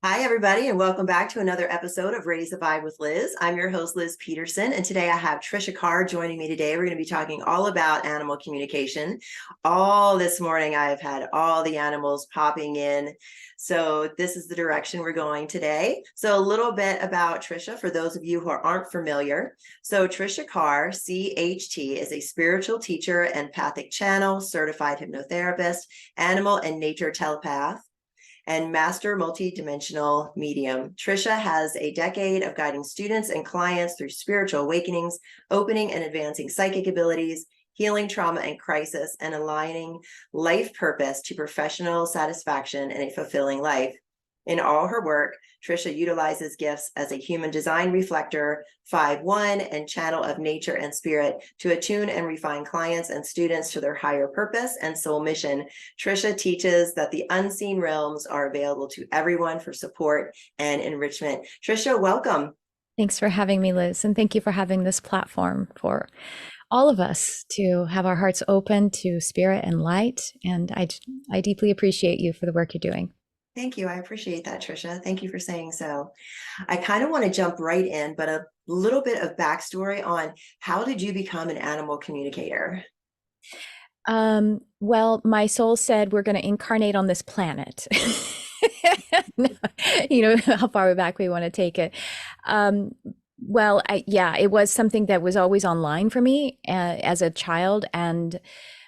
Hi, everybody, and welcome back to another episode of Raise the Vibe with Liz. I'm your host, Liz Peterson, and today I have Tricia Carr joining me today. We're going to be talking all about animal communication. All this morning, I've had all the animals popping in. So this is the direction we're going today. So a little bit about Tricia for those of you who aren't familiar. So Tricia Carr, C.H.t, is a spiritual teacher, empathic channel, certified hypnotherapist, animal and nature telepath, and master multidimensional medium. Tricia has a decade of guiding students and clients through spiritual awakenings, opening and advancing psychic abilities, healing trauma and crisis, and aligning life purpose to professional satisfaction and a fulfilling life. In all her work, Tricia utilizes gifts as a human design reflector, 5/1, and channel of nature and spirit to attune and refine clients and students to their higher purpose and soul mission. Tricia teaches that the unseen realms are available to everyone for support and enrichment. Tricia, welcome. Thanks for having me, Liz, and thank you for having this platform for all of us to have our hearts open to spirit and light. And I deeply appreciate you for the work you're doing. Thank you. I appreciate that, Tricia. Thank you for saying so. I kind of want to jump right in, but a little bit of backstory on how did you become an animal communicator? Well, my soul said we're going to incarnate on this planet. You know how far back we want to take it. Yeah, it was something that was always online for me as a child, and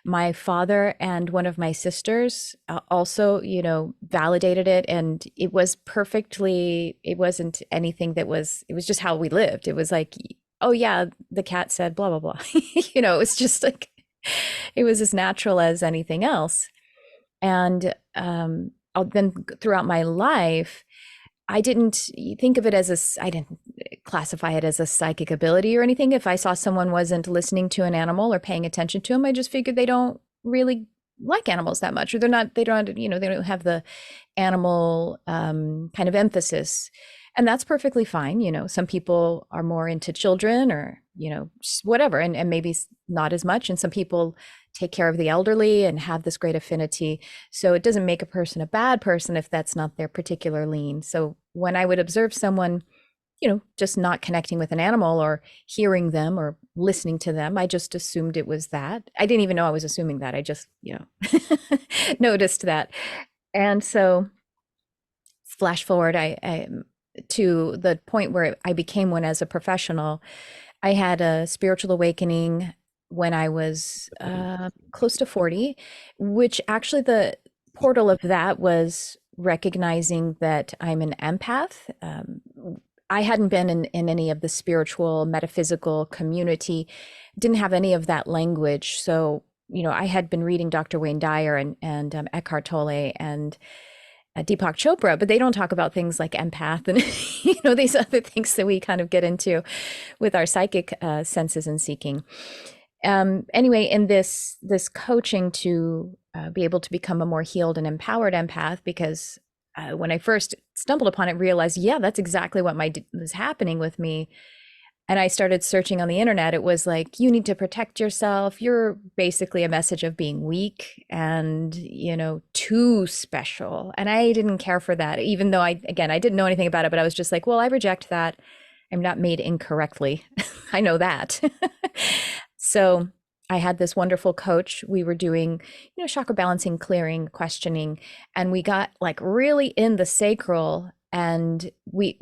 my father and one of my sisters also, validated it, and it was perfectly. It wasn't anything that was. It was just how we lived. It was like, oh yeah, the cat said blah blah blah. It was just like it was as natural as anything else. And then throughout my life, I didn't think of it as I didn't classify it as a psychic ability or anything. If I saw someone wasn't listening to an animal or paying attention to them, I just figured they don't really like animals that much, or they don't have the animal kind of emphasis. And that's perfectly fine. Some people are more into children or, whatever, and maybe not as much. And some people take care of the elderly and have this great affinity. So it doesn't make a person a bad person if that's not their particular lean. So when I would observe someone, just not connecting with an animal or hearing them or listening to them, I just assumed it was that. I didn't even know I was assuming that. I just, noticed that. And so flash forward, I to the point where I became one as a professional. I had a spiritual awakening when I was close to 40, which actually the portal of that was recognizing that I'm an empath. I hadn't been in any of the spiritual, metaphysical community, didn't have any of that language. So, I had been reading Dr. Wayne Dyer and Eckhart Tolle and Deepak Chopra, but they don't talk about things like empath and these other things that we kind of get into with our psychic senses and seeking. Anyway, in this coaching to be able to become a more healed and empowered empath, because when I first stumbled upon it, realized, yeah, that's exactly what was happening with me. And I started searching on the internet. It was like, you need to protect yourself. You're basically a message of being weak and, too special. And I didn't care for that, even though I didn't know anything about it, but I was just like, well, I reject that. I'm not made incorrectly. I know that. So I had this wonderful coach. We were doing, chakra balancing, clearing, questioning, and we got like really in the sacral, and we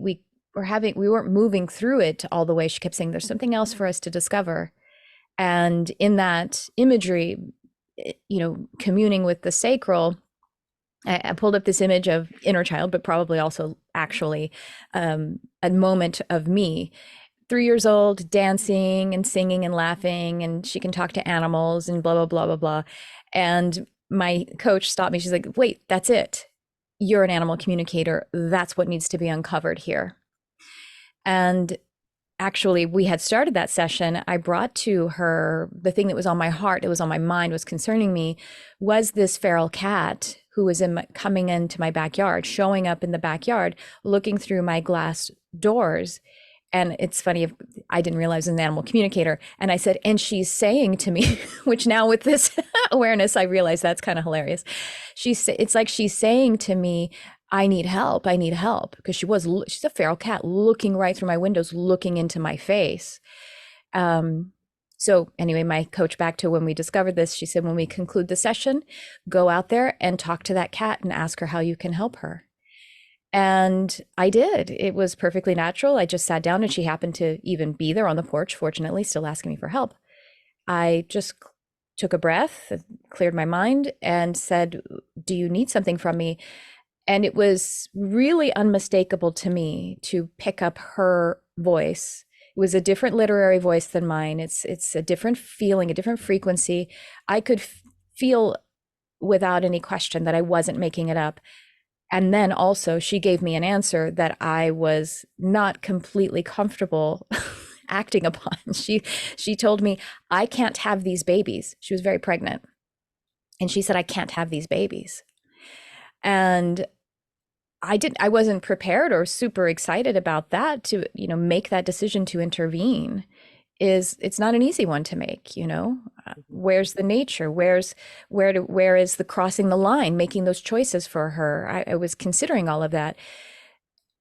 weren't moving through it all the way. She kept saying, there's something else for us to discover. And in that imagery, communing with the sacral, I pulled up this image of inner child, but probably also actually a moment of me, 3 years old, dancing and singing and laughing, and she can talk to animals and blah, blah, blah, blah, blah. And my coach stopped me. She's like, wait, that's it. You're an animal communicator. That's what needs to be uncovered here. And actually, we had started that session. I brought to her the thing that was on my heart, it was on my mind, was concerning me, was this feral cat who was coming into my backyard, showing up in the backyard, looking through my glass doors. And it's funny, I didn't realize an animal communicator. And I said, and she's saying to me, which now with this awareness, I realize that's kind of hilarious. It's like she's saying to me, I need help. I need help. Because she's a feral cat looking right through my windows, looking into my face. Um, so anyway, my coach, back to when we discovered this, she said, when we conclude the session, go out there and talk to that cat and ask her how you can help her. And I did. It was perfectly natural. I just sat down and she happened to even be there on the porch, fortunately, still asking me for help. I just took a breath, cleared my mind, and said, do you need something from me? And it was really unmistakable to me to pick up her voice. It was a different literary voice than mine. It's a different feeling, a different frequency. I could feel without any question that I wasn't making it up. And then also she gave me an answer that I was not completely comfortable acting upon. She told me, I can't have these babies. She was very pregnant. And she said, I can't have these babies. And I wasn't prepared or super excited about that, to, make that decision to intervene. It's not an easy one to make. Where's the nature? Where is the crossing the line, making those choices for her? I was considering all of that.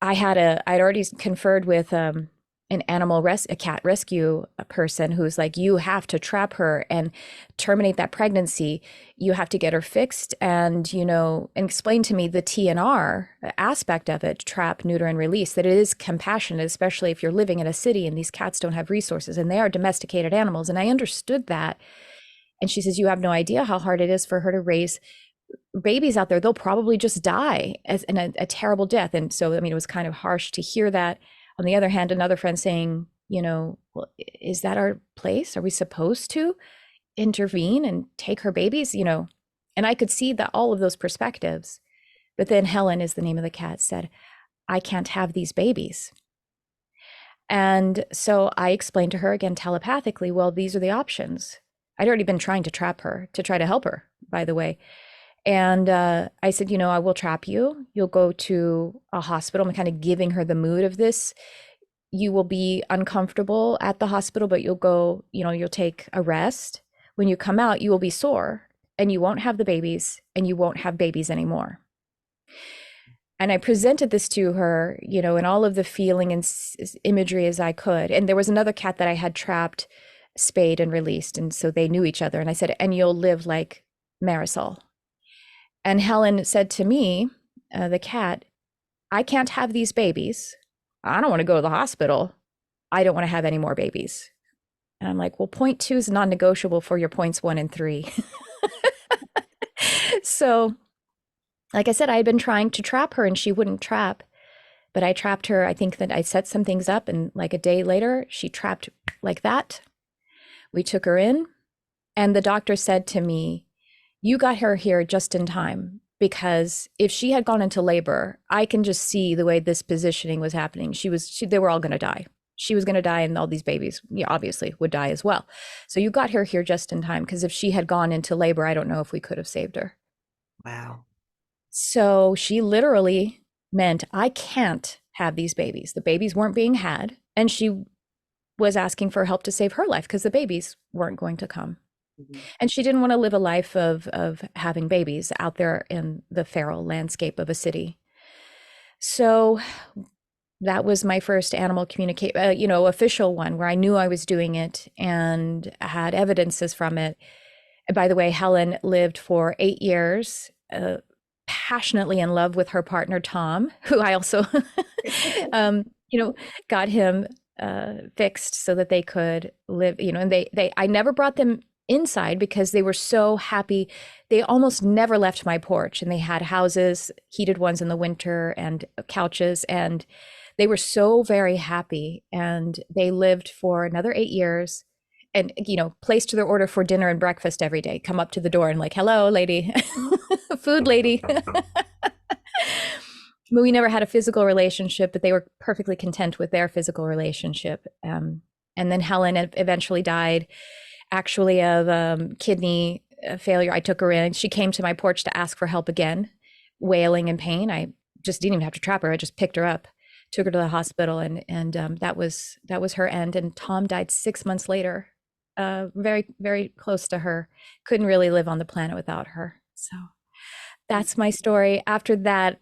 I'd already conferred with a cat rescue person who's like, you have to trap her and terminate that pregnancy. You have to get her fixed, and and explain to me the TNR aspect of it, trap, neuter, and release, that it is compassionate, especially if you're living in a city and these cats don't have resources and they are domesticated animals. And I understood that. And she says, you have no idea how hard it is for her to raise babies out there. They'll probably just die in a terrible death. And so, it was kind of harsh to hear that. On the other hand, another friend saying, well, is that our place? Are we supposed to intervene and take her babies? And I could see that all of those perspectives. But then Helen, is the name of the cat, said, I can't have these babies. And so I explained to her again telepathically, well, these are the options. I'd already been trying to trap her, to try to help her, by the way. And I said, I will trap you. You'll go to a hospital. I'm kind of giving her the mood of this. You will be uncomfortable at the hospital, but you'll go, you'll take a rest. When you come out, you will be sore and you won't have the babies and you won't have babies anymore. And I presented this to her, in all of the feeling and imagery as I could. And there was another cat that I had trapped, spayed, and released. And so they knew each other. And I said, and you'll live like Marisol. And Helen said to me, the cat, I can't have these babies. I don't want to go to the hospital. I don't want to have any more babies. And I'm like, well, point 2 is non-negotiable for your points 1 and 3. So, like I said, I had been trying to trap her and she wouldn't trap. But I trapped her. I think that I set some things up, and like a day later, she trapped like that. We took her in, and the doctor said to me, you got her here just in time, because if she had gone into labor, I can just see the way this positioning was happening. They were all going to die. She was going to die, and all these babies, obviously would die as well. So you got her here just in time, because if she had gone into labor, I don't know if we could have saved her. Wow. So she literally meant, I can't have these babies. The babies weren't being had, and she was asking for help to save her life because the babies weren't going to come. And she didn't want to live a life of having babies out there in the feral landscape of a city. So that was my first animal official one, where I knew I was doing it and had evidences from it. And by the way, Helen lived for 8 years, passionately in love with her partner, Tom, who I also, got him fixed so that they could live, and I never brought them inside because they were so happy. They almost never left my porch, and they had houses, heated ones in the winter, and couches, and they were so very happy. And they lived for another 8 years, and placed their order for dinner and breakfast every day, come up to the door and like, hello lady, food lady. We never had a physical relationship, but they were perfectly content with their physical relationship. And then Helen eventually died, actually, of kidney failure. I took her in. She came to my porch to ask for help again, wailing in pain. I just didn't even have to trap her. I just picked her up, took her to the hospital, and that was her end. And Tom died 6 months later, very, very close to her. Couldn't really live on the planet without her. So that's my story. After that,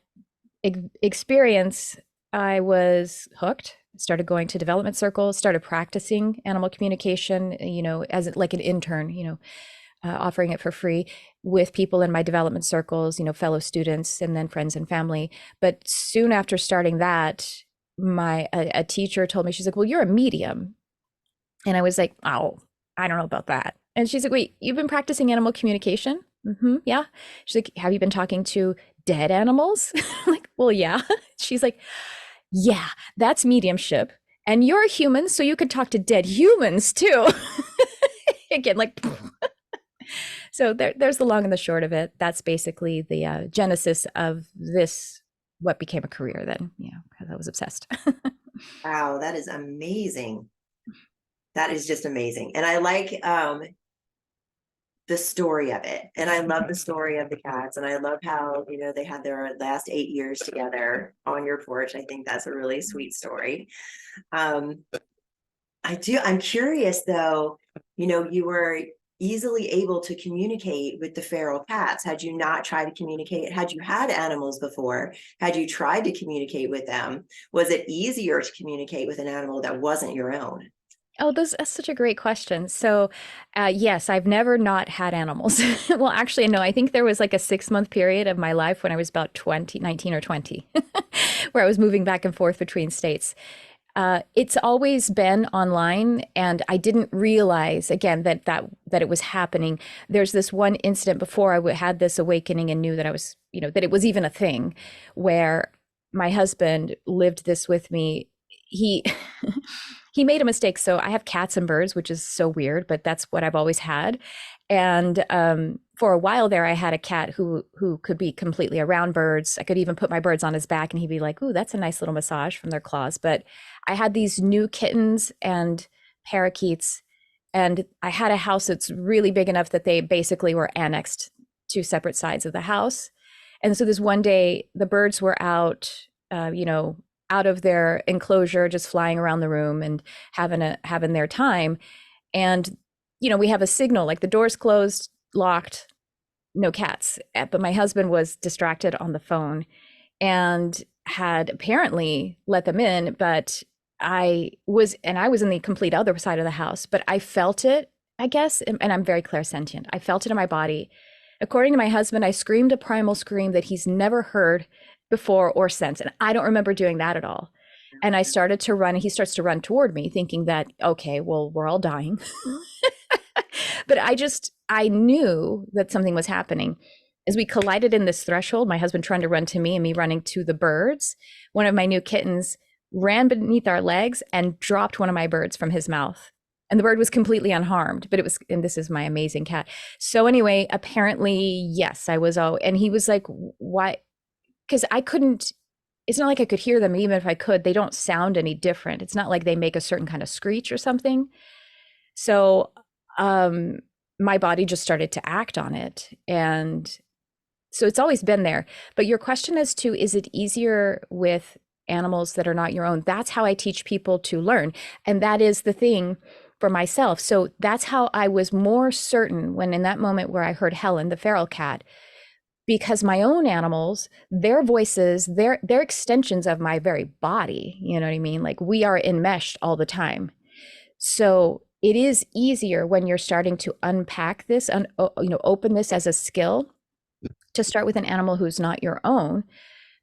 experience, I was hooked. Started going to development circles, started practicing animal communication, as like an intern, offering it for free with people in my development circles, fellow students, and then friends and family. But soon after starting that, a teacher told me, she's like, "Well, you're a medium," and I was like, "Oh, I don't know about that." And she's like, "Wait, you've been practicing animal communication?" Yeah. She's like, "Have you been talking to dead animals?" I'm like, "Well, yeah." She's like, "Yeah, that's mediumship. And you're a human, so you could talk to dead humans too." Again, like, so there's the long and the short of it. That's basically the genesis of this, what became a career then, because I was obsessed. Wow, that is amazing. That is just amazing. And I like the story of it. And I love the story of the cats. And I love how, they had their last 8 years together on your porch. I think that's a really sweet story. Um, I'm curious though, you were easily able to communicate with the feral cats. Had you not tried to communicate? Had you had animals before? Had you tried to communicate with them? Was it easier to communicate with an animal that wasn't your own? Oh, that's such a great question. So, yes, I've never not had animals. Well, actually, no, I think there was like a 6 month period of my life when I was about 20, 19 or 20, where I was moving back and forth between states. It's always been online, and I didn't realize again that it was happening. There's this one incident before had this awakening and knew that I was, that it was even a thing, where my husband lived this with me. He he made a mistake. So I have cats and birds, which is so weird, but that's what I've always had. And for a while there, I had a cat who could be completely around birds. I could even put my birds on his back, and he'd be like, "Ooh, that's a nice little massage from their claws." But I had these new kittens and parakeets, and I had a house that's really big enough that they basically were annexed to separate sides of the house. And so this one day, the birds were out, out of their enclosure, just flying around the room and having their time. And we have a signal like the door's closed, locked, no cats. But my husband was distracted on the phone and had apparently let them in, but I was in the complete other side of the house, but I felt it, I guess, and I'm very clairsentient. I felt it in my body. According to my husband, I screamed a primal scream that he's never heard before or since, and I don't remember doing that at all. And I started to run, and he starts to run toward me, thinking that, okay, well, we're all dying. But I knew that something was happening. As we collided in this threshold, my husband trying to run to me and me running to the birds, one of my new kittens ran beneath our legs and dropped one of my birds from his mouth. And the bird was completely unharmed, but and this is my amazing cat. So anyway, apparently, yes, I was, and he was like, why? Because I couldn't, it's not like I could hear them. Even if I could, they don't sound any different. It's not like they make a certain kind of screech or something. So my body just started to act on it. And so it's always been there. But your question as to, is it easier with animals that are not your own? That's how I teach people to learn. And that is the thing for myself. So that's how I was more certain when in that moment where I heard Helen, the feral cat, because my own animals, their voices, they're extensions of my very body. You know what I mean? Like we are enmeshed all the time. So it is easier when you're starting to unpack this and open this as a skill to start with an animal who's not your own,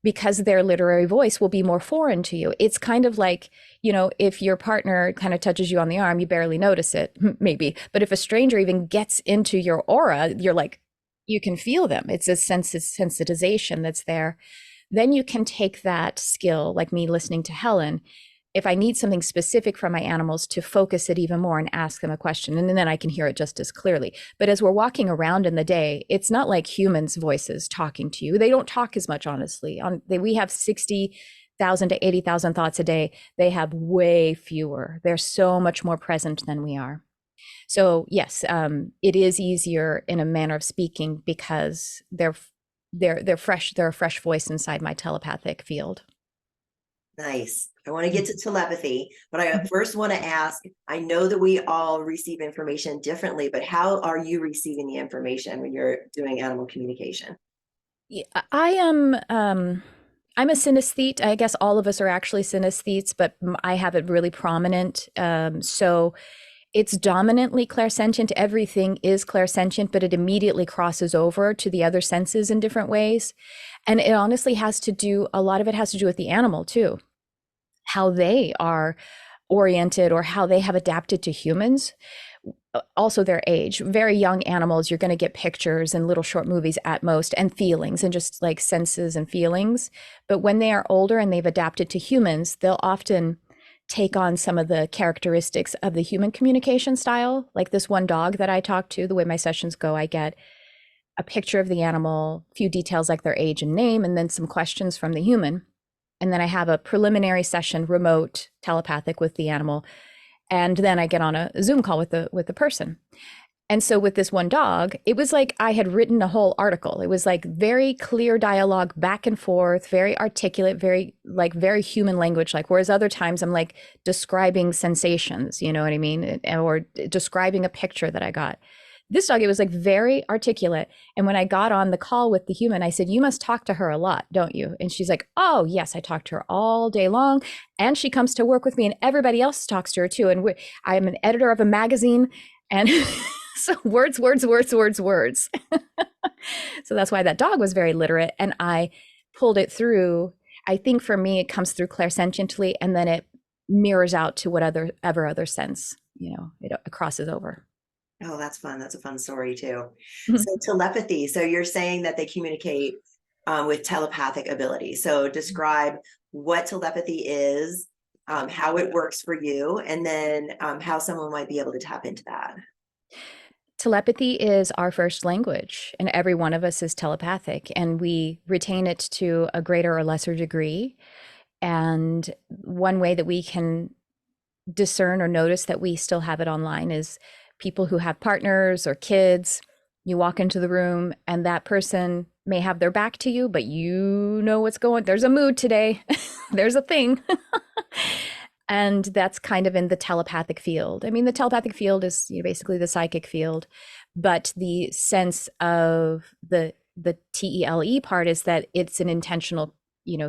because their literary voice will be more foreign to you. It's kind of like, if your partner kind of touches you on the arm, you barely notice it, maybe. But if a stranger even gets into your aura, you're like, you can feel them. It's a sensitization that's there. Then you can take that skill, like me listening to Helen, if I need something specific from my animals, to focus it even more and ask them a question. And then I can hear it just as clearly. But as we're walking around in the day, it's not like humans' voices talking to you. They don't talk as much, honestly. We have 60,000 to 80,000 thoughts a day. They have way fewer. They're so much more present than we are. So yes, it is easier in a manner of speaking because they're fresh. They're a fresh voice inside my telepathic field. Nice. I want to get to telepathy, but I first want to ask, I know that we all receive information differently, but how are you receiving the information when you're doing animal communication? I am I'm a synesthete. I guess all of us are actually synesthetes, but I have it really prominent. So it's dominantly clairsentient. Everything is clairsentient, but it immediately crosses over to the other senses in different ways. And it honestly has to do, a lot of it has to do with the animal too, how they are oriented or how they have adapted to humans. Also their age. Very young animals, you're going to get pictures and little short movies at most, and feelings and just like senses and feelings. But when they are older and they've adapted to humans, they'll often take on some of the characteristics of the human communication style. Like this one dog that I talk to, the way my sessions go, I get a picture of the animal, a few details like their age and name, and then some questions from the human. And then I have a preliminary session, remote, telepathic, with the animal. And then I get on a Zoom call with the person. And so with this one dog, it was like I had written a whole article. It was like very clear dialogue back and forth, very articulate, very human language. Like, whereas other times I'm like describing sensations, you know what I mean? Or describing a picture that I got. This dog, it was like very articulate. And when I got on the call with the human, I said, "You must talk to her a lot, don't you?" And she's like, "Oh, yes, I talk to her all day long. And she comes to work with me, and everybody else talks to her too. And I'm an editor of a magazine." And so words, words, words, words, words. So that's why that dog was very literate. And I pulled it through. I think for me, it comes through clairsentiently, and then it mirrors out to whatever other sense, it crosses over. Oh, that's fun. That's a fun story too. Mhm. So telepathy. So you're saying that they communicate with telepathic ability. So describe what telepathy is, how it works for you, and then how someone might be able to tap into that. Telepathy is our first language, and every one of us is telepathic, and we retain it to a greater or lesser degree. And one way that we can discern or notice that we still have it online is people who have partners or kids. You walk into the room and that person may have their back to you, but you know what's going. There's a mood today. There's a thing. And that's kind of in the telepathic field. I mean, the telepathic field is basically the psychic field, but the sense of the TELE part is that it's an intentional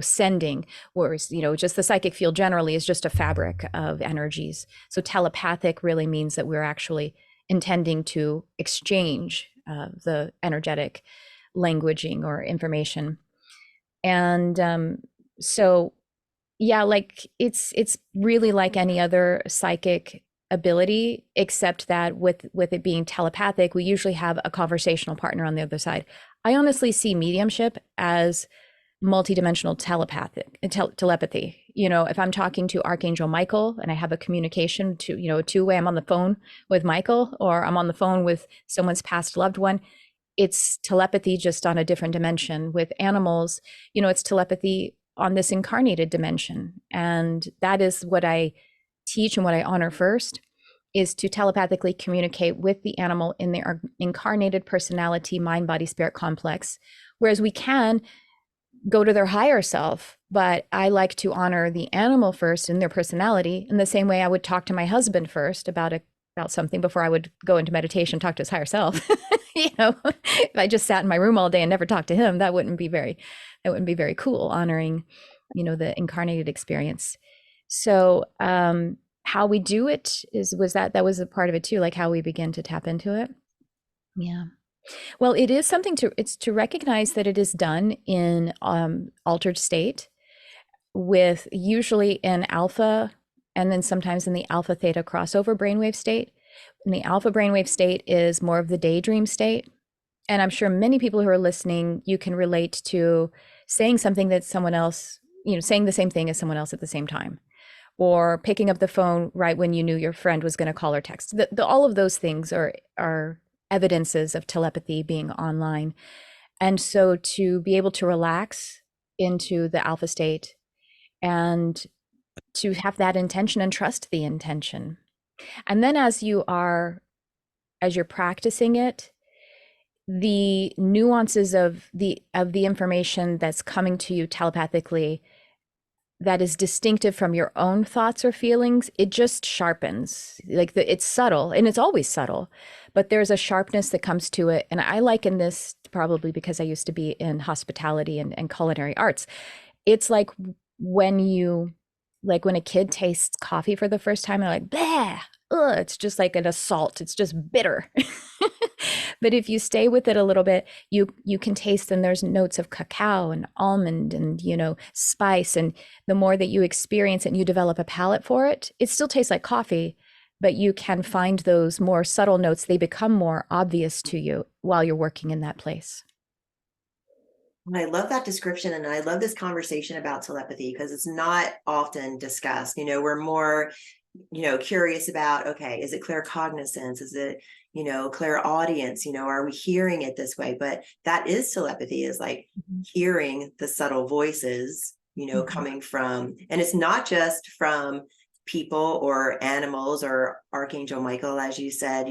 sending, whereas just the psychic field generally is just a fabric of energies. So telepathic really means that we're actually intending to exchange the energetic languaging or information. And so yeah, like it's really like any other psychic ability, except that with it being telepathic, we usually have a conversational partner on the other side. I honestly see mediumship as multidimensional telepathy. If I'm talking to Archangel Michael and I have a communication to, a two-way, I'm on the phone with Michael or I'm on the phone with someone's past loved one, it's telepathy just on a different dimension. With animals, it's telepathy on this incarnated dimension. And that is what I teach and what I honor first, is to telepathically communicate with the animal in their incarnated personality, mind, body, spirit complex. Whereas we can go to their higher self, but I like to honor the animal first in their personality, in the same way I would talk to my husband first about something before I would go into meditation, talk to his higher self. If I just sat in my room all day and never talked to him, that wouldn't be very cool, honoring, the incarnated experience. So how we do it was a part of it too, like how we begin to tap into it. Yeah. Well, it is something it's to recognize that it is done in altered state, with usually in alpha and then sometimes in the alpha theta crossover brainwave state. And the alpha brainwave state is more of the daydream state. And I'm sure many people who are listening, you can relate to saying something that someone else, saying the same thing as someone else at the same time, or picking up the phone right when you knew your friend was going to call or text. All of those things are evidences of telepathy being online. And so to be able to relax into the alpha state and to have that intention and trust the intention. And then as you're practicing it, the nuances of the information that's coming to you telepathically that is distinctive from your own thoughts or feelings, it just sharpens. It's subtle, and it's always subtle, but there's a sharpness that comes to it. And I liken this, probably because I used to be in hospitality and culinary arts. It's like when you like when a kid tastes coffee for the first time, they're like, bah, ugh, it's just like an assault. It's just bitter. But if you stay with it a little bit, you can taste, and there's notes of cacao and almond and spice. And the more that you experience it and you develop a palate for it, it still tastes like coffee, but you can find those more subtle notes. They become more obvious to you while you're working in that place. I love that description. And I love this conversation about telepathy because it's not often discussed. We're more, curious about, okay, is it claircognizance? Is it, clairaudience? Are we hearing it this way? But that is telepathy, is like hearing the subtle voices, coming from, and it's not just from people or animals or Archangel Michael, as you said.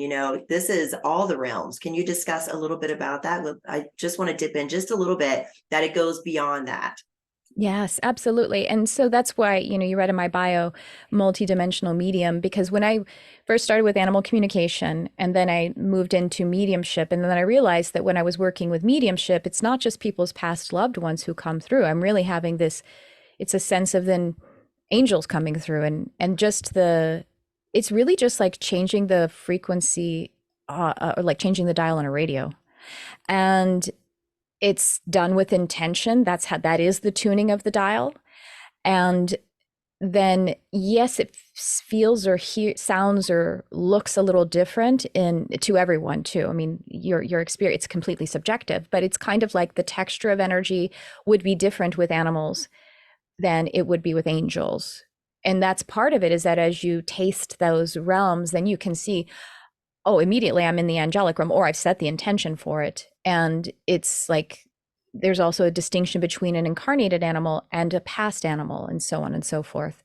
This is all the realms. Can you discuss a little bit about that? I just want to dip in just a little bit, that it goes beyond that. Yes, absolutely. And so that's why, you read in my bio, multidimensional medium, because when I first started with animal communication and then I moved into mediumship, and then I realized that when I was working with mediumship, it's not just people's past loved ones who come through. I'm really having this, it's a sense of then angels coming through, and just it's really just like changing the frequency, or like changing the dial on a radio. And it's done with intention. That is the tuning of the dial. And then yes, it feels or sounds or looks a little different to everyone too. I mean, your experience, it's completely subjective, but it's kind of like the texture of energy would be different with animals than it would be with angels. And that's part of it, is that as you taste those realms, then you can see, oh, immediately I'm in the angelic realm, or I've set the intention for it. And it's like there's also a distinction between an incarnated animal and a past animal, and so on and so forth.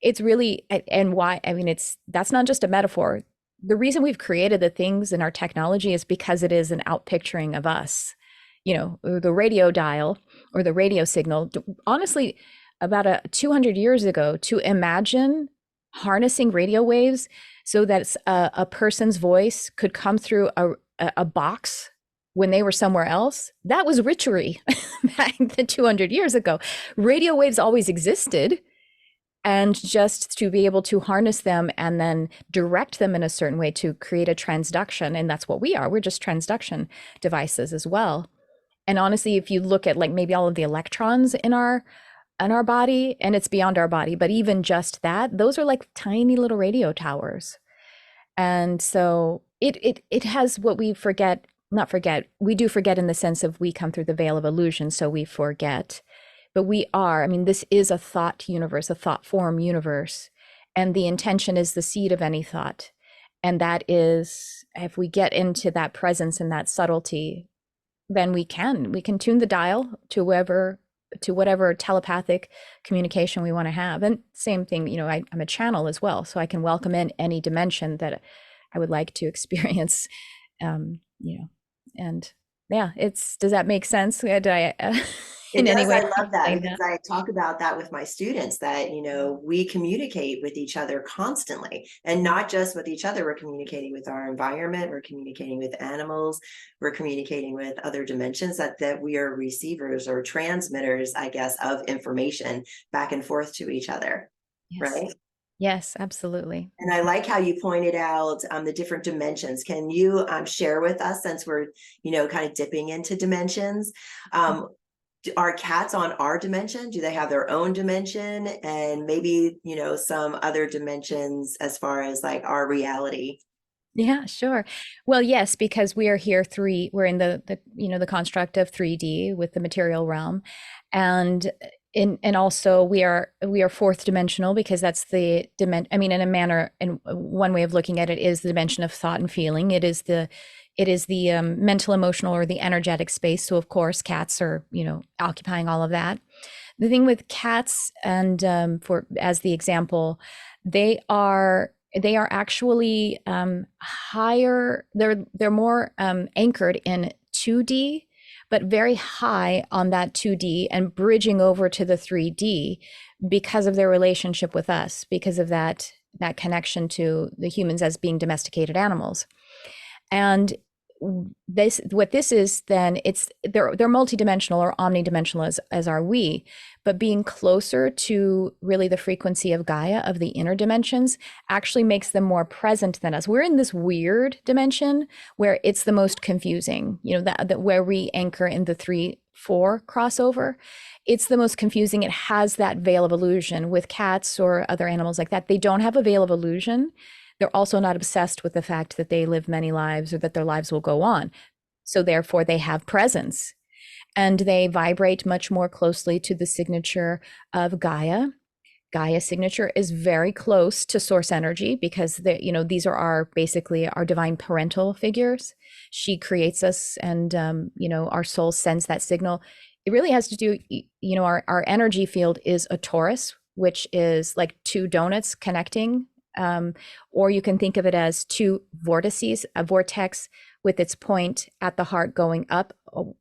It's really, and why, I mean, that's not just a metaphor. The reason we've created the things in our technology is because it is an outpicturing of us. The radio dial or the radio signal, honestly, about 200 years ago, to imagine harnessing radio waves so that a person's voice could come through a box when they were somewhere else, that was witchery back then 200 years ago. Radio waves always existed, and just to be able to harness them and then direct them in a certain way to create a transduction, and that's what we are. We're just transduction devices as well. And honestly, if you look at like maybe all of the electrons in our body, and it's beyond our body, but even just that, those are like tiny little radio towers. And so it has what we forget, not forget, we do forget in the sense of we come through the veil of illusion, so we forget. But we are, I mean, this is a thought universe, a thought form universe. And the intention is the seed of any thought. And that is, if we get into that presence and that subtlety, then we can tune the dial to whatever telepathic communication we want to have. And same thing, I'm a channel as well, so I can welcome in any dimension that I would like to experience. And yeah, does that make sense? Did I It in any does. way I love that, explain because that? I talk about that with my students, that, we communicate with each other constantly, and not just with each other. We're communicating with our environment. We're communicating with animals. We're communicating with other dimensions, that we are receivers or transmitters, I guess, of information back and forth to each other. Yes. Right. Yes, absolutely. And I like how you pointed out the different dimensions. Can you share with us, since we're, kind of dipping into dimensions, are cats on our dimension? Do they have their own dimension? And maybe, some other dimensions as far as like our reality? Yeah, sure. Well, yes, because we are here we're in the construct of 3D with the material realm. And and also we are fourth dimensional, because that's the dimension. I mean, in a manner, and one way of looking at it is the dimension of thought and feeling. It is the mental, emotional, or the energetic space. So of course, cats are occupying all of that. The thing with cats, and for as the example, they are actually higher. They're more anchored in 2D, but very high on that 2D and bridging over to the 3D because of their relationship with us, because of that connection to the humans as being domesticated animals. And what this is, then they're multidimensional or omnidimensional as are we, but being closer to really the frequency of Gaia, of the inner dimensions, actually makes them more present than us. We're in this weird dimension where it's the most confusing, that where we anchor in the 3-4 crossover. It's the most confusing. It has that veil of illusion. With cats or other animals like that, they don't have a veil of illusion. They're also not obsessed with the fact that they live many lives or that their lives will go on. So therefore, they have presence, and they vibrate much more closely to the signature of Gaia. Gaia signature is very close to source energy because these are basically our divine parental figures. She creates us, and our soul sends that signal. It really has to do, our energy field is a torus, which is like two donuts connecting. Or you can think of it as two vortices, a vortex with its point at the heart going up,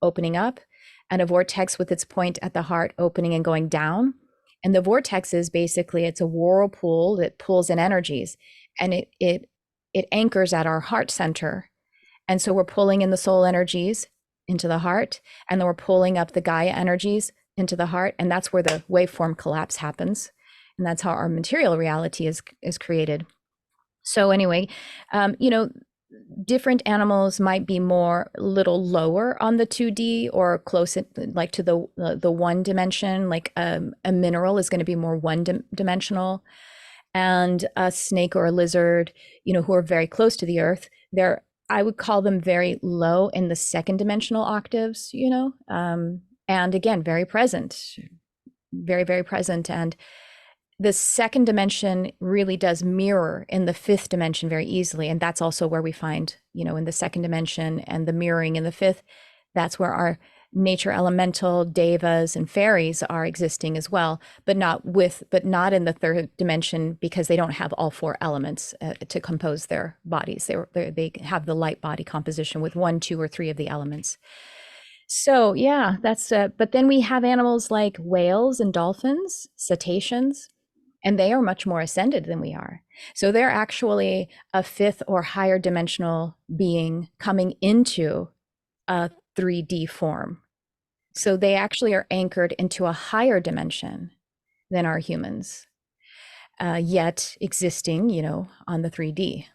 opening up, and a vortex with its point at the heart opening and going down. And the vortex is basically, it's a whirlpool that pulls in energies, and it anchors at our heart center. And so we're pulling in the soul energies into the heart, and then we're pulling up the Gaia energies into the heart, and that's where the waveform collapse happens. And that's how our material reality is created. So anyway, different animals might be more little lower on the 2D or close like to the one dimension. Like a mineral is going to be more one-dimensional, and a snake or a lizard, who are very close to the earth, I would call them very low in the second dimensional octaves, and again, very present, very, very present. And the second dimension really does mirror in the fifth dimension very easily. And that's also where we find, in the second dimension and the mirroring in the fifth, that's where our nature elemental, devas, and fairies are existing as well, but not in the third dimension, because they don't have all 4 elements to compose their bodies. They have the light body composition with 1, 2, or 3 of the elements. So yeah, that's but then we have animals like whales and dolphins, cetaceans, and they are much more ascended than we are. So they're actually a 5th or higher dimensional being coming into a 3D form. So they actually are anchored into a higher dimension than our humans, yet existing, on the 3D.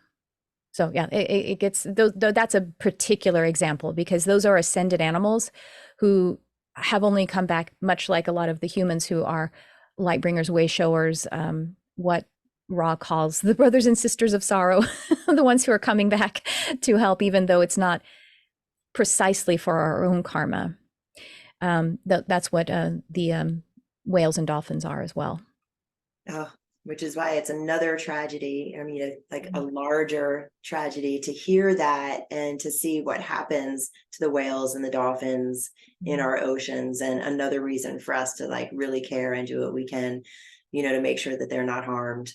So yeah, it gets, that's a particular example, because those are ascended animals who have only come back, much like a lot of the humans who are light bringers, way showers, what Ra calls the brothers and sisters of sorrow, the ones who are coming back to help, even though it's not precisely for our own karma. That's what the whales and dolphins are as well. Oh, which is why it's another tragedy. I mean, like a larger tragedy to hear that and to see what happens to the whales and the dolphins in our oceans, and another reason for us to like really care and do what we can, to make sure that they're not harmed.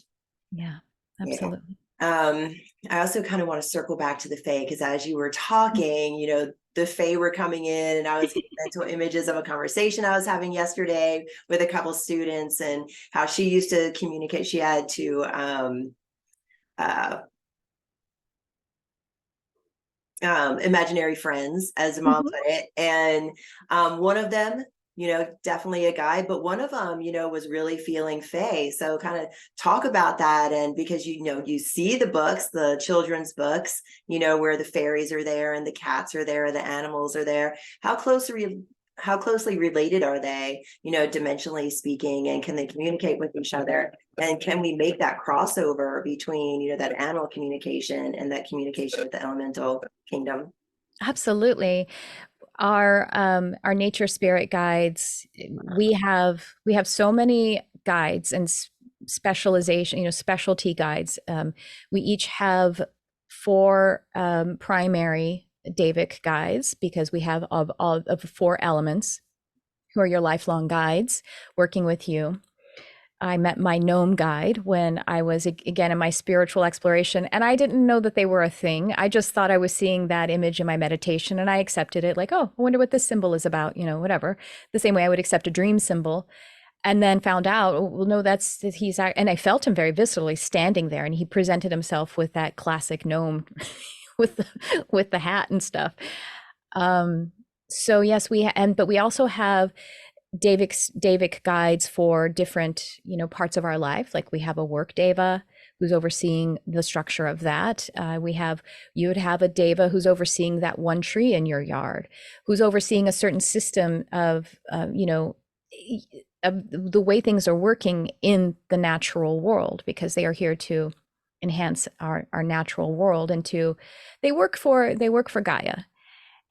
Yeah, absolutely. I also kind of want to circle back to the Fae, because as you were talking, the Fae were coming in, and I was getting mental images of a conversation I was having yesterday with a couple students, and how she used to communicate. She had to imaginary friends, as mom put it, and one of them, definitely a guy, but one of them, was really feeling Fae. So kind of talk about that. And because, you see the books, the children's books, where the fairies are there and the cats are there, the animals are there. How closely related are they, dimensionally speaking, and can they communicate with each other? And can we make that crossover between, that animal communication and that communication with the elemental kingdom? Absolutely. Our nature spirit guides, we have so many guides and specialization, specialty guides. We each have 4 primary Davic guides, because we have of 4 elements who are your lifelong guides working with you. I met my gnome guide when I was, again, in my spiritual exploration, and I didn't know that they were a thing. I just thought I was seeing that image in my meditation, and I accepted it like, oh, I wonder what this symbol is about, whatever. The same way I would accept a dream symbol, and then found out, oh, well, no, and I felt him very viscerally standing there, and he presented himself with that classic gnome with the hat and stuff. Um, so yes, but we also have Davic guides for different, parts of our life. Like we have a work deva who's overseeing the structure of that. You would have a deva who's overseeing that one tree in your yard, who's overseeing a certain system of, of the way things are working in the natural world, because they are here to enhance our natural world and they work for Gaia.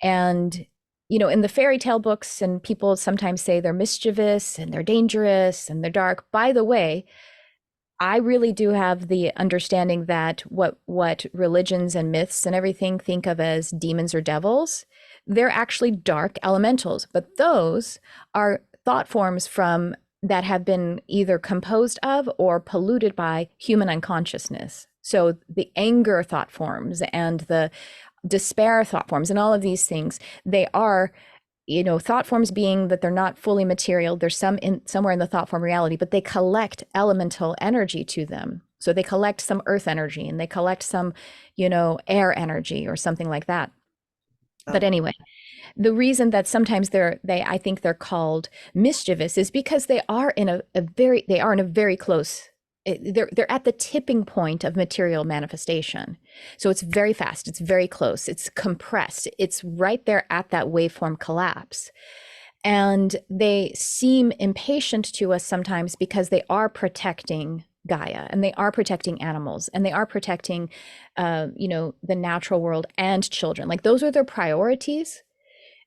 And in the fairy tale books, and people sometimes say they're mischievous and they're dangerous and they're dark. By the way, I really do have the understanding that what religions and myths and everything think of as demons or devils, they're actually dark elementals, but those are thought forms from that have been either composed of or polluted by human unconsciousness. So the anger thought forms and the despair thought forms and all of these things, they are, thought forms, being that they're not fully material. There's somewhere in the thought form reality, but they collect elemental energy to them. So they collect some earth energy and they collect some, air energy or something like that. But Oh, anyway, the reason that sometimes I think they're called mischievous is because they are in a very close, they're at the tipping point of material manifestation. So it's very fast, it's very close, it's compressed, it's right there at that waveform collapse. And they seem impatient to us sometimes because they are protecting Gaia and they are protecting animals and they are protecting, the natural world and children. Like those are their priorities.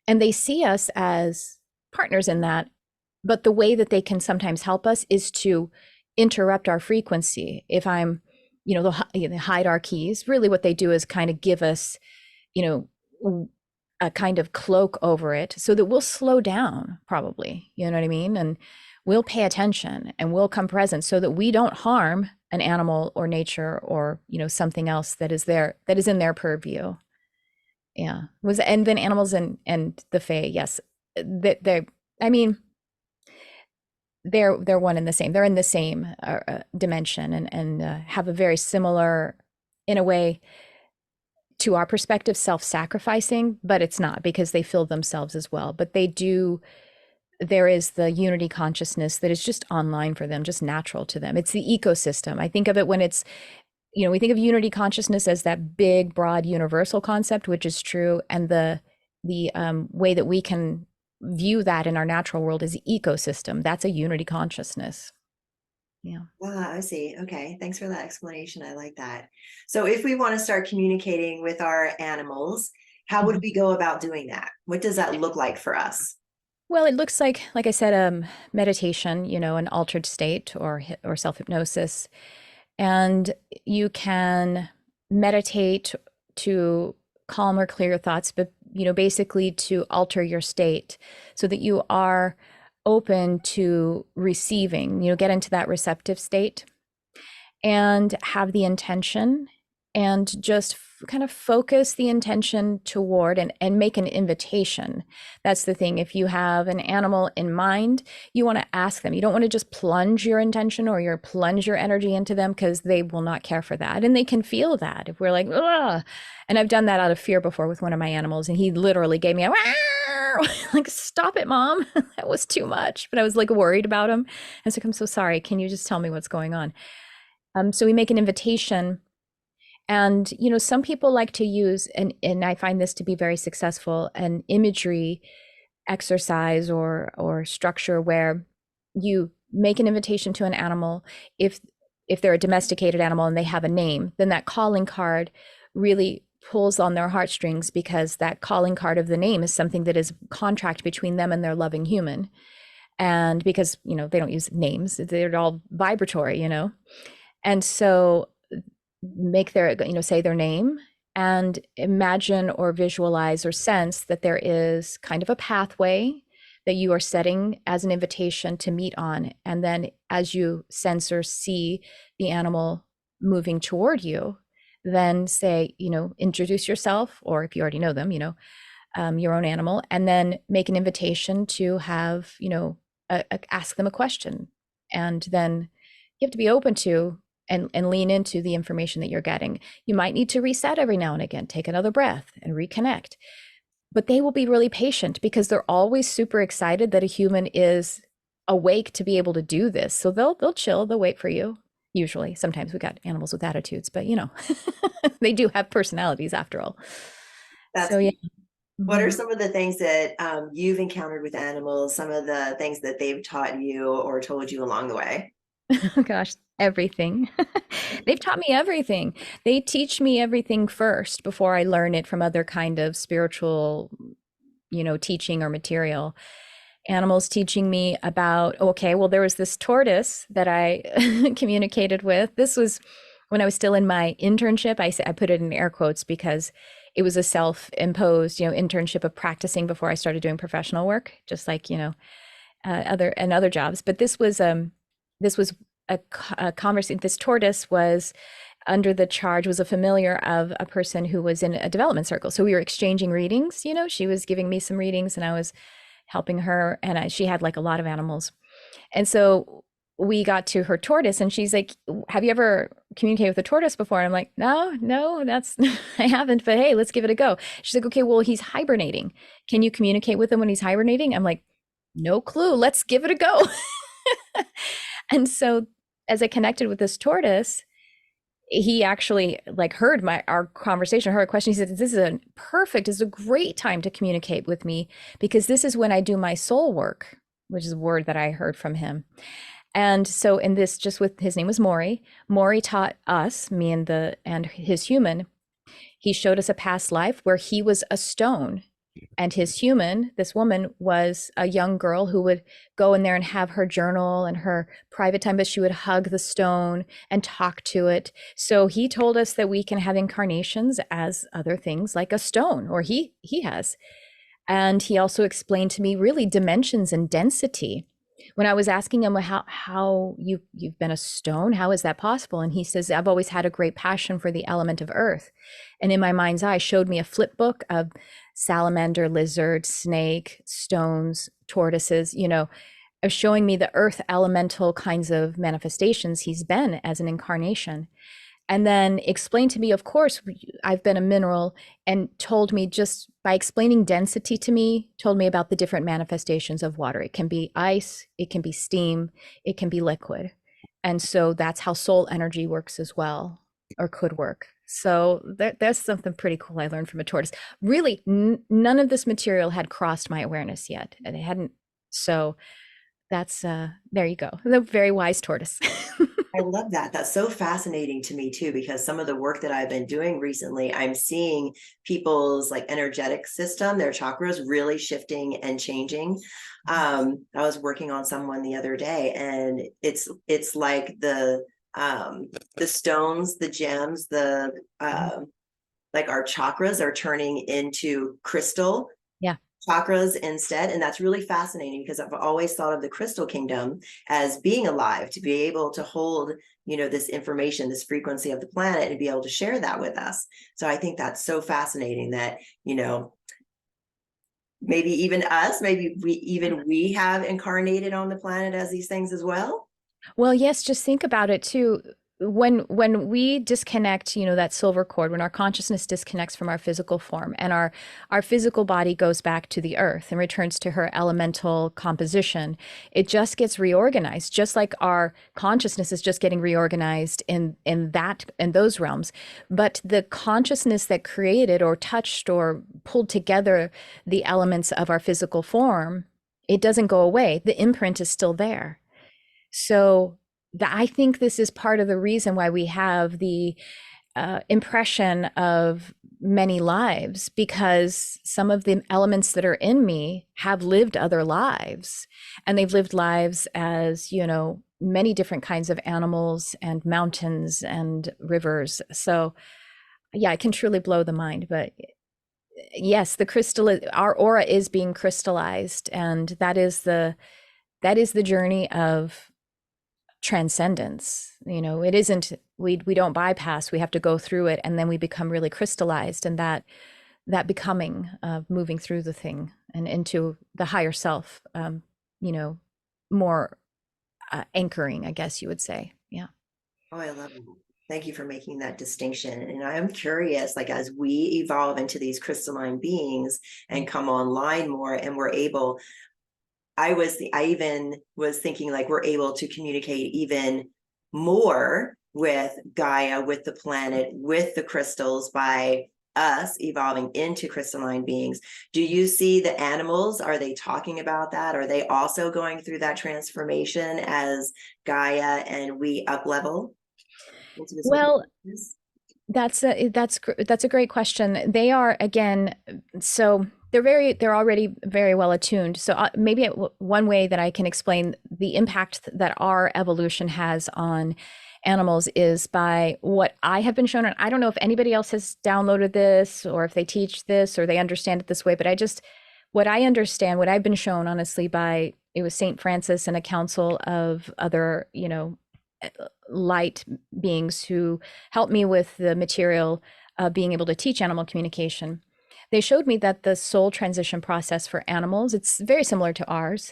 And they see us as partners in that. But the way that they can sometimes help us is to interrupt our frequency. If I'm, they'll hide our keys. Really, what they do is kind of give us, a kind of cloak over it so that we'll slow down, probably. You know what I mean? And we'll pay attention and we'll come present so that we don't harm an animal or nature or, something else that is in their purview. Yeah. And then animals and the Fae, yes. They I mean, they're one and the same. They're in the same dimension and have a very similar, in a way, to our perspective, self-sacrificing, but it's not, because they feel themselves as well. But there is the unity consciousness that is just online for them, just natural to them. It's the ecosystem. I think of it when it's, we think of unity consciousness as that big, broad, universal concept, which is true. And the way that we can view that in our natural world is ecosystem. That's a unity consciousness. Yeah. I see. Okay. Thanks for that explanation. I like that. So if we want to start communicating with our animals, how would Mhm. we go about doing that? What does that look like for us? Well, it looks like I said, meditation, an altered state or self hypnosis, and you can meditate to calm or clear your thoughts, but basically to alter your state so that you are open to receiving, get into that receptive state and have the intention and just kind of focus the intention toward and make an invitation. That's the thing. If you have an animal in mind, you want to ask them. You don't want to just plunge your intention or plunge your energy into them, because they will not care for that. And they can feel that if we're like, ugh. And I've done that out of fear before with one of my animals, and he literally gave me a like, stop it, mom. That was too much. But I was like worried about him. I was like, I'm so sorry. Can you just tell me what's going on? So we make an invitation. And, some people like to use, and I find this to be very successful, an imagery exercise or structure where you make an invitation to an animal. If they're a domesticated animal and they have a name, then that calling card really pulls on their heartstrings, because that calling card of the name is something that is contract between them and their loving human. And because, they don't use names, they're all vibratory, And so say their name and imagine or visualize or sense that there is kind of a pathway that you are setting as an invitation to meet on. And then as you sense or see the animal moving toward you, then say, introduce yourself, or if you already know them, your own animal, and then make an invitation to have, ask them a question. And then you have to be open to and lean into the information that you're getting. You might need to reset every now and again, take another breath and reconnect. But they will be really patient because they're always super excited that a human is awake to be able to do this. So they'll chill, they'll wait for you. Usually, sometimes we got animals with attitudes, but they do have personalities after all. That's So yeah. What are Mhm. some of the things that you've encountered with animals, some of the things that they've taught you or told you along the way? Oh gosh, everything. They've taught me everything. They teach me everything first before I learn it from other kind of spiritual, teaching or material. Animals teaching me about, okay, well, there was this tortoise that I communicated with. This was when I was still in my internship. I put it in air quotes because it was a self-imposed, internship of practicing before I started doing professional work, just like, other jobs. But this was a conversation. This tortoise was under the charge, was a familiar of a person who was in a development circle. So we were exchanging readings. She was giving me some readings and I was helping her, and she had like a lot of animals. And so we got to her tortoise and she's like, have you ever communicated with a tortoise before? And I'm like, no, that's I haven't, but hey, let's give it a go. She's like, okay, well, he's hibernating. Can you communicate with him when he's hibernating? I'm like, no clue. Let's give it a go. And so as I connected with this tortoise, he actually like heard our conversation, heard a question. He said, this is a great time to communicate with me because this is when I do my soul work, which is a word that I heard from him. And so in this, just with his name was Maury taught us, me and his human, he showed us a past life where he was a stone. And his human, this woman, was a young girl who would go in there and have her journal and her private time, but she would hug the stone and talk to it. So he told us that we can have incarnations as other things like a stone, or he has. And he also explained to me really dimensions and density. When I was asking him how you've been a stone, how is that possible? And he says, I've always had a great passion for the element of earth. And in my mind's eye, showed me a flip book of salamander, lizard, snake, stones, tortoises, of showing me the earth elemental kinds of manifestations he's been as an incarnation. And then explained to me, of course, I've been a mineral, and told me, just by explaining density to me, told me about the different manifestations of water. It can be ice, it can be steam, it can be liquid. And so that's how soul energy works as well, or could work. So there's something pretty cool I learned from a tortoise. Really, none of this material had crossed my awareness yet, and it hadn't. So that's there you go. The very wise tortoise. I love that. That's so fascinating to me too, because some of the work that I've been doing recently, I'm seeing people's like energetic system, their chakras really shifting and changing. I was working on someone the other day, and it's like the stones, the gems, like our chakras are turning into crystal Yeah. chakras instead. And that's really fascinating because I've always thought of the crystal kingdom as being alive, to be able to hold, this information, this frequency of the planet, and be able to share that with us. So I think that's so fascinating that, maybe even us, maybe we have incarnated on the planet as these things as well. Well, yes, just think about it too. When we disconnect, that silver cord, when our consciousness disconnects from our physical form, and our physical body goes back to the earth and returns to her elemental composition, it just gets reorganized, just like our consciousness is just getting reorganized in those realms. But the consciousness that created or touched or pulled together the elements of our physical form, it doesn't go away. The imprint is still there. So I think this is part of the reason why we have the impression of many lives, because some of the elements that are in me have lived other lives, and they've lived lives as, many different kinds of animals and mountains and rivers. So yeah, it can truly blow the mind. But yes, our aura is being crystallized, and that is the journey of transcendence. It isn't, we don't bypass, we have to go through it, and then we become really crystallized, and that becoming, moving through the thing and into the higher self, more anchoring, I guess you would say. Yeah. Oh, I love it. Thank you for making that distinction. And I am curious, like as we evolve into these crystalline beings and come online more, and we're able, I even was thinking like we're able to communicate even more with Gaia, with the planet, with the crystals by us evolving into crystalline beings. Do you see the animals? Are they talking about that? Are they also going through that transformation as Gaia and we up level into this new Well, consciousness? that's a great question. They are, again, so they're already very well attuned. So maybe one way that I can explain the impact that our evolution has on animals is by what I have been shown. And I don't know if anybody else has downloaded this or if they teach this or they understand it this way, but what I understand, what I've been shown honestly by, it was Saint Francis and a council of other, light beings who helped me with the material of being able to teach animal communication. They showed me that the soul transition process for animals, it's very similar to ours.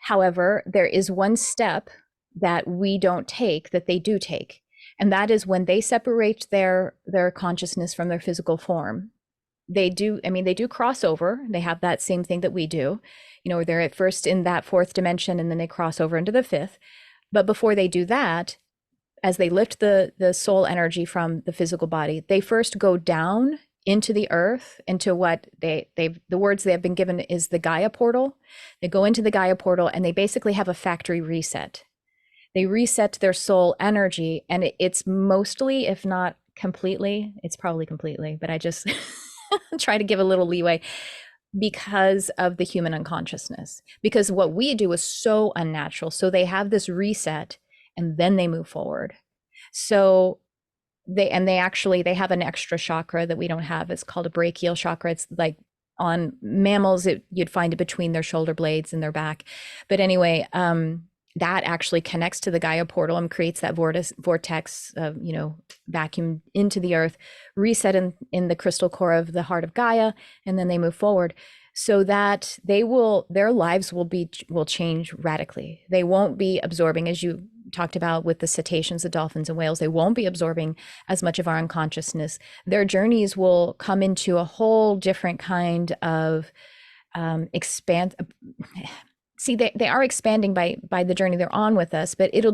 However, there is one step that we don't take that they do take. And that is when they separate their consciousness from their physical form. They do, I mean, they do cross over. They have that same thing that we do. They're at first in that fourth dimension and then they cross over into the fifth. But before they do that, as they lift the soul energy from the physical body, they first go down into the earth, into what the words they have been given is the Gaia portal. They go into the Gaia portal and they basically have a factory reset. They reset their soul energy, and it's mostly, if not completely, it's probably completely, but I just try to give a little leeway because of the human unconsciousness. Because what we do is so unnatural. So they have this reset and then they move forward. So they have an extra chakra that we don't have. It's called a brachial chakra. It's like on mammals, you'd find it between their shoulder blades and their back. But anyway, that actually connects to the Gaia portal and creates that vortex of, vacuum into the earth, reset in the crystal core of the heart of Gaia, and then they move forward. So that their lives will change radically. They won't be absorbing, as you talked about with the cetaceans, the dolphins and whales, they won't be absorbing as much of our unconsciousness. Their journeys will come into a whole different kind of expand. See, they are expanding by the journey they're on with us, but it'll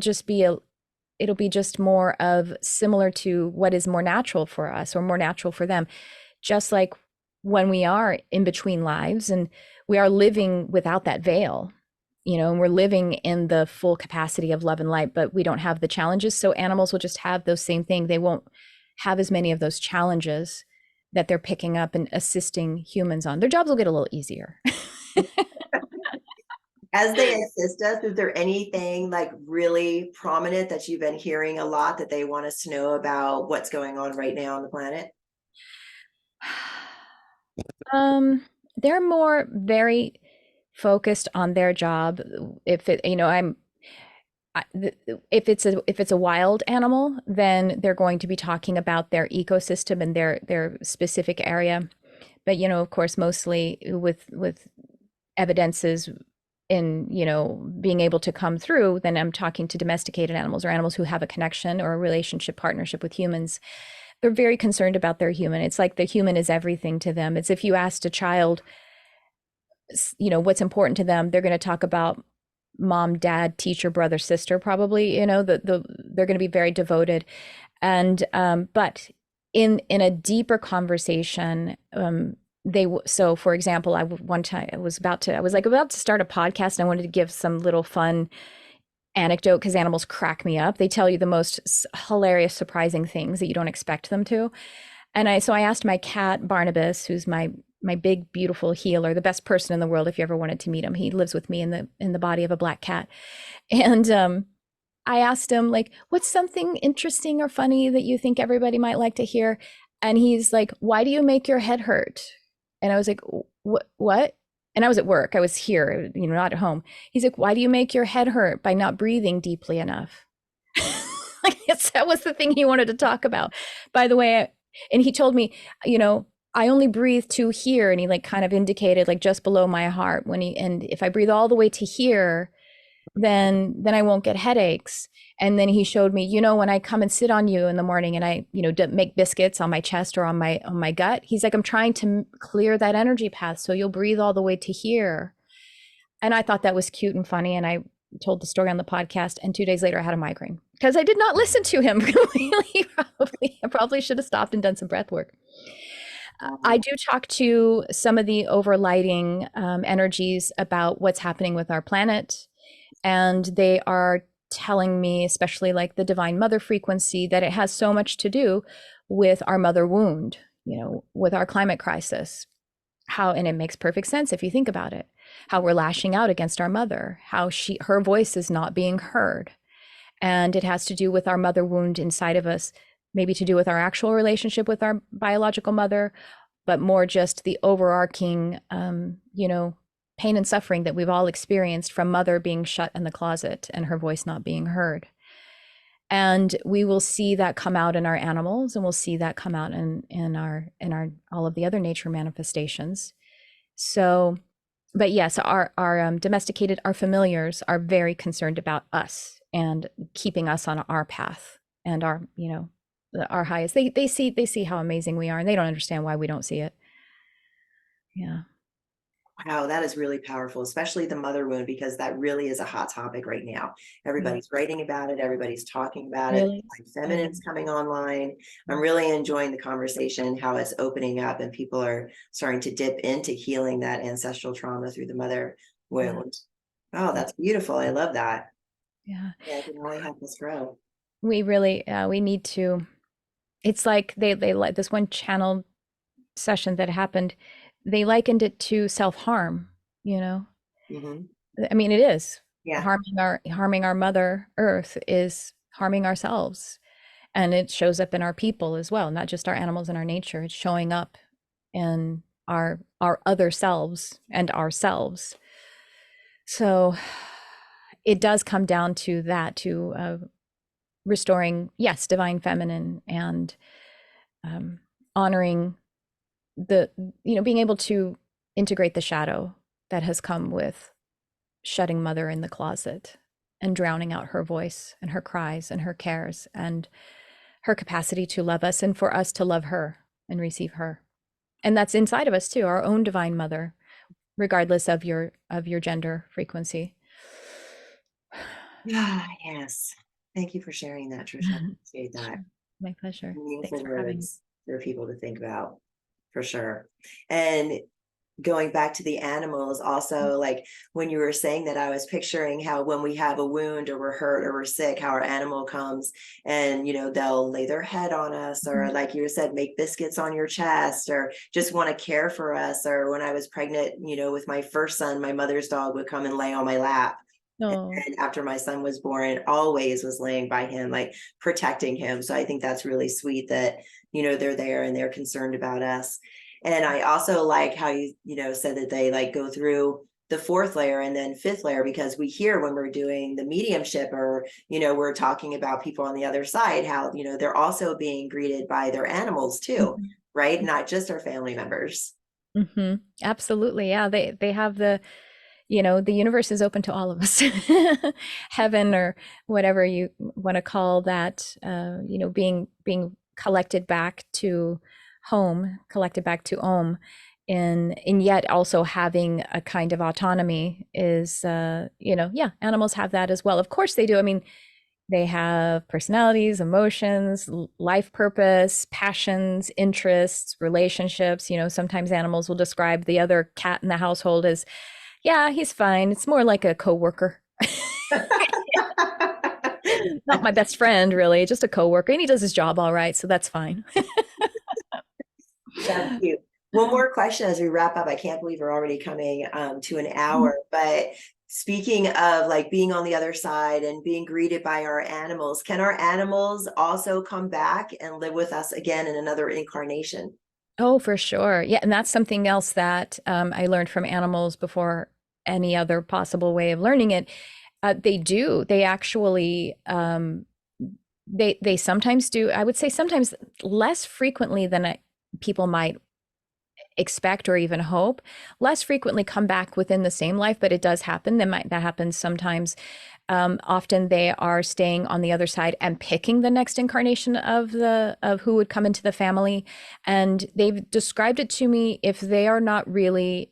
be just more of similar to what is more natural for us or more natural for them. Just like when we are in between lives and we are living without that veil, and we're living in the full capacity of love and light, but we don't have the challenges. So animals will just have those same things. They won't have as many of those challenges that they're picking up and assisting humans on. Their jobs will get a little easier. As they assist us, is there anything like really prominent that you've been hearing a lot that they want us to know about what's going on right now on the planet? They're more very focused on their job. If it, if it's a wild animal, then they're going to be talking about their ecosystem and their specific area. But of course, mostly with evidences in being able to come through, then I'm talking to domesticated animals or animals who have a connection or a relationship partnership with humans. They're very concerned about their human. It's like the human is everything to them. It's if you asked a child, what's important to them, they're going to talk about mom, dad, teacher, brother, sister, probably. They're going to be very devoted. And but in a deeper conversation, so for example, one time I was about to start a podcast and I wanted to give some little fun anecdote because animals crack me up. They tell you the most hilarious, surprising things that you don't expect them to. And so I asked my cat Barnabas, who's my big beautiful healer, the best person in the world if you ever wanted to meet him. He lives with me in the body of a black cat. And I asked him, like, what's something interesting or funny that you think everybody might like to hear? And he's like, why do you make your head hurt? And I was like, what? And I was at work. I was here, not at home. He's like, why do you make your head hurt? By not breathing deeply enough. That was the thing he wanted to talk about. By the way, and he told me, I only breathe to here. And he like kind of indicated like just below my heart and if I breathe all the way to here, then I won't get headaches. And then he showed me, when I come and sit on you in the morning and I, make biscuits on my chest or on my gut, he's like, I'm trying to clear that energy path so you'll breathe all the way to here. And I thought that was cute and funny. And I told the story on the podcast. And 2 days later, I had a migraine because I did not listen to him completely. I probably should have stopped and done some breath work. I do talk to some of the overlighting energies about what's happening with our planet. And they are telling me, especially like the divine mother frequency, that it has so much to do with our mother wound, with our climate crisis. And it makes perfect sense if you think about it, how we're lashing out against our mother, how her voice is not being heard. And it has to do with our mother wound inside of us, maybe to do with our actual relationship with our biological mother, but more just the overarching, pain and suffering that we've all experienced from mother being shut in the closet and her voice not being heard. And we will see that come out in our animals, and we'll see that come out in our all of the other nature manifestations. So, but yes, our domesticated, our familiars are very concerned about us and keeping us on our path and our highest. They see how amazing we are, and they don't understand why we don't see it. Yeah. Wow, that is really powerful, especially the mother wound, because that really is a hot topic right now. Everybody's writing about it. Everybody's talking about it. Really? Like feminine's coming online. I'm really enjoying the conversation, how it's opening up and people are starting to dip into healing that ancestral trauma through the mother wound. Oh, that's beautiful. I love that. Yeah. Yeah, it can really help us grow. We really, we need to, it's like they like this one channel session that happened, they likened it to self-harm, Mhm. I mean, it is Yeah. harming our mother earth is harming ourselves. And it shows up in our people as well, not just our animals and our nature. It's showing up in our other selves and ourselves. So it does come down to that, to restoring, yes, divine feminine, and honoring being able to integrate the shadow that has come with shutting mother in the closet and drowning out her voice and her cries and her cares and her capacity to love us and for us to love her and receive her. And that's inside of us too, our own divine mother, regardless of your gender frequency. Ah, yes. Thank you for sharing that, Tricia. I appreciate that. Sure. My pleasure. Thanks Meaningful for having me. words for people to think about, for sure. And going back to the animals, also, like when you were saying that, I was picturing how when we have a wound or we're hurt or we're sick, how our animal comes and they'll lay their head on us, or like you said, make biscuits on your chest, or just want to care for us. Or when I was pregnant, with my first son, my mother's dog would come and lay on my lap. Oh, And after my son was born, always was laying by him, like protecting him. So I think that's really sweet that, they're there and they're concerned about us. And I also like how you said that they like go through the fourth layer and then fifth layer, because we hear when we're doing the mediumship, or, we're talking about people on the other side, how, they're also being greeted by their animals too, right? Not just our family members. absolutely. Yeah. They have the universe is open to all of us. Heaven, or whatever you want to call that, being collected back to home, collected back to Om, and yet also having a kind of autonomy is, yeah, animals have that as well. Of course they do. I mean, they have personalities, emotions, life purpose, passions, interests, relationships. Sometimes animals will describe the other cat in the household as, yeah, he's fine. It's more like a coworker. Not my best friend, really, just a coworker. And he does his job all right, so that's fine. That's cute. One more question as we wrap up. I can't believe we're already coming to an hour, but speaking of like being on the other side and being greeted by our animals, can our animals also come back and live with us again in another incarnation? Oh, for sure. Yeah, and that's something else that I learned from animals before any other possible way of learning it. They do. They actually they sometimes do. I would say sometimes less frequently than people might expect or even hope, less frequently come back within the same life, but it does happen. That happens sometimes. Often they are staying on the other side and picking the next incarnation of who would come into the family. And they've described it to me, if they are not really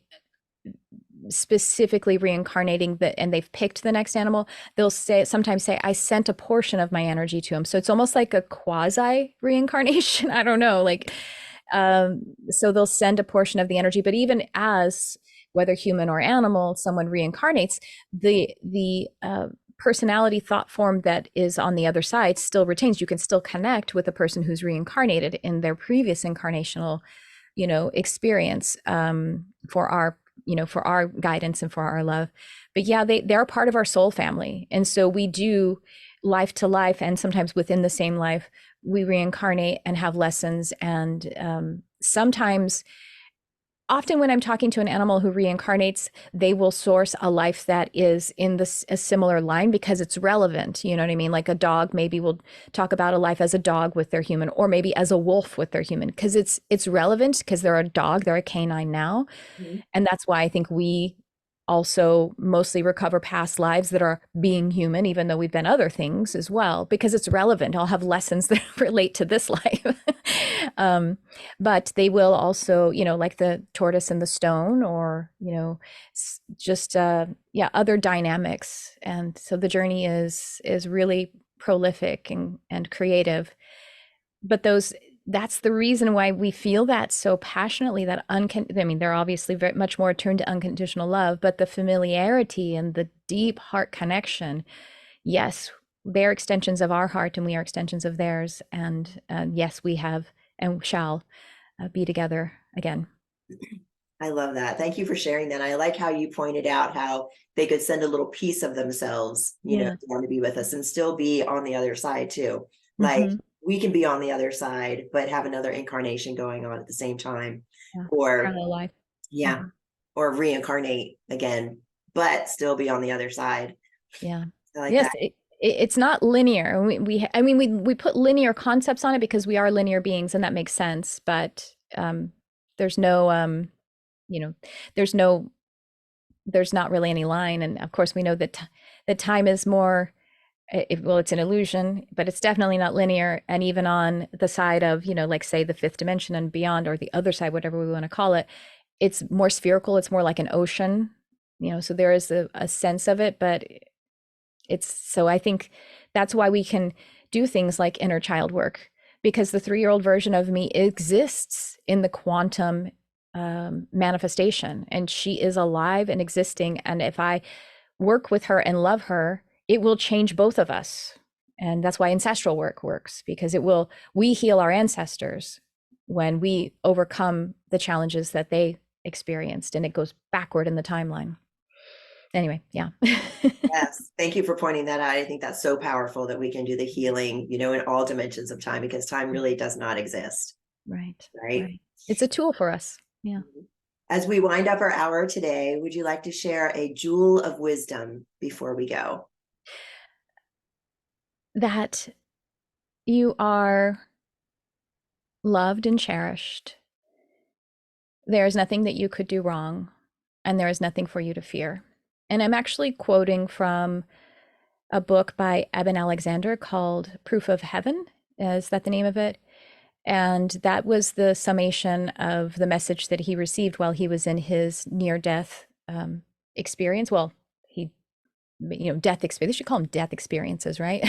specifically reincarnating and they've picked the next animal, they'll sometimes say, I sent a portion of my energy to him. So it's almost like a quasi reincarnation. I don't know, like, so they'll send a portion of the energy, but even as, whether human or animal, someone reincarnates, the personality thought form that is on the other side still retains. You can still connect with the person who's reincarnated in their previous incarnational, experience, for our guidance and for our love. But yeah, they're part of our soul family. And so we do life to life, and sometimes within the same life, we reincarnate and have lessons. And sometimes, often when I'm talking to an animal who reincarnates, they will source a life that is in a similar line because it's relevant. You know what I mean? Like a dog maybe will talk about a life as a dog with their human, or maybe as a wolf with their human, because it's relevant, because they're a dog, they're a canine now. Mhm. And that's why I think we also mostly recover past lives that are being human, even though we've been other things as well, because it's relevant. I'll have lessons that relate to this life. But they will also, like the tortoise and the stone, or, just, yeah, other dynamics. And so the journey is really prolific and creative. But that's the reason why we feel that so passionately, that they're obviously very much more attuned to unconditional love, but the familiarity and the deep heart connection, yes, they're extensions of our heart and we are extensions of theirs. And yes, we have and shall be together again. I love that. Thank you for sharing that. I like how you pointed out how they could send a little piece of themselves, Yeah. to want to be with us and still be on the other side too. Like Hmm. we can be on the other side, but have another incarnation going on at the same time. Yeah. Or Parallel life. yeah, Hmm. or reincarnate again, but still be on the other side. Yeah. I like Yes. that. It's not linear. I mean, we put linear concepts on it because we are linear beings, and that makes sense. But there's no, you know, there's no there's not really any line. And of course, we know that time is more, well, it's an illusion, but it's definitely not linear. And even on the side of, like, say, the fifth dimension and beyond, or the other side, whatever we want to call it, it's more spherical. It's more like an ocean, so there is a sense of it, but so I think that's why we can do things like inner child work, because the 3-year-old version of me exists in the quantum manifestation, and she is alive and existing. And if I work with her and love her, it will change both of us. And that's why ancestral work works, because we heal our ancestors when we overcome the challenges that they experienced, and it goes backward in the timeline. Anyway, yeah. Yes. Thank you for pointing that out. I think that's so powerful that we can do the healing, in all dimensions of time, because time really does not exist. Right, Right. right. It's a tool for us. Yeah. As we wind up our hour today, would you like to share a jewel of wisdom before we go? That you are loved and cherished. There is nothing that you could do wrong, and there is nothing for you to fear. And I'm actually quoting from a book by Eben Alexander called Proof of Heaven. Is that the name of it? And that was the summation of the message that he received while he was in his near-death experience. Well, death experience. They should call them death experiences, right?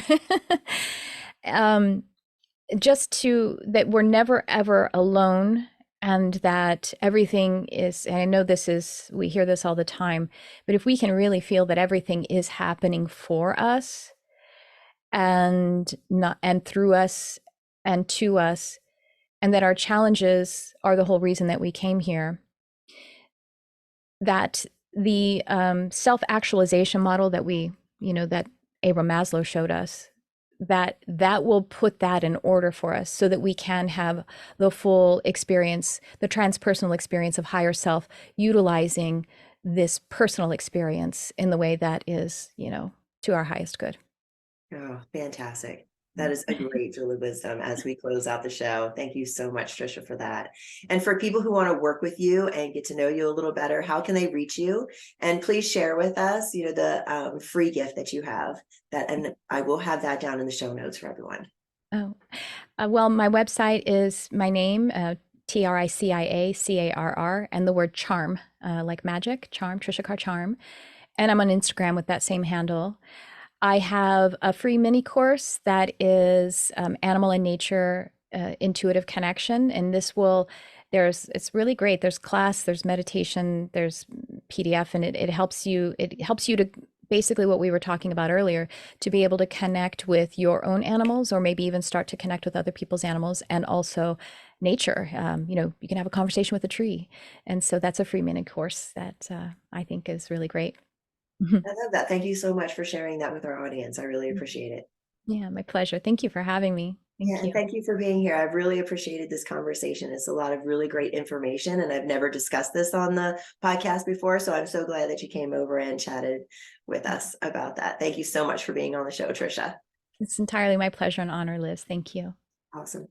um, that we're never ever alone, and that everything is, and I know we hear this all the time, but if we can really feel that everything is happening for us and not, and through us and to us, and that our challenges are the whole reason that we came here, that the self-actualization model that that Abraham Maslow showed us, that will put that in order for us, so that we can have the full experience, the transpersonal experience of higher self, utilizing this personal experience in the way that is, to our highest good. Oh, fantastic. That is a great jewel of wisdom as we close out the show. Thank you so much, Tricia, for that. And for people who want to work with you and get to know you a little better, how can they reach you? And please share with us, the free gift that you have. And I will have that down in the show notes for everyone. Oh, well, my website is my name, Triciacarr, and the word charm, like magic, charm, Tricia Carr Charm. And I'm on Instagram with that same handle. I have a free mini course that is Animal and Nature Intuitive Connection. And it's really great. There's class, there's meditation, there's PDF, and it helps you to basically what we were talking about earlier, to be able to connect with your own animals, or maybe even start to connect with other people's animals, and also nature. You can have a conversation with a tree. And so that's a free mini course that I think is really great. I love that. Thank you so much for sharing that with our audience. I really appreciate it. Yeah, my pleasure. Thank you for having me. Yeah, Thank and you. thank you for being here. I've really appreciated this conversation. It's a lot of really great information, and I've never discussed this on the podcast before. So I'm so glad that you came over and chatted with us about that. Thank you so much for being on the show, Tricia. It's entirely my pleasure and honor, Liz. Thank you. Awesome.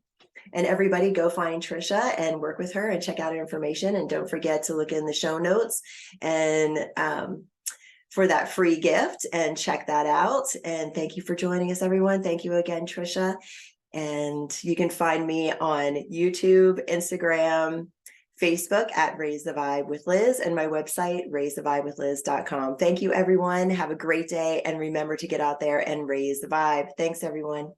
And everybody go find Tricia and work with her and check out her information. And don't forget to look in the show notes and for that free gift and check that out. And thank you for joining us, everyone. Thank you again, Tricia. And you can find me on YouTube, Instagram, Facebook at Raise the Vibe with Liz, and my website, raisethevibewithliz.com. Thank you, everyone. Have a great day. And remember to get out there and raise the vibe. Thanks, everyone.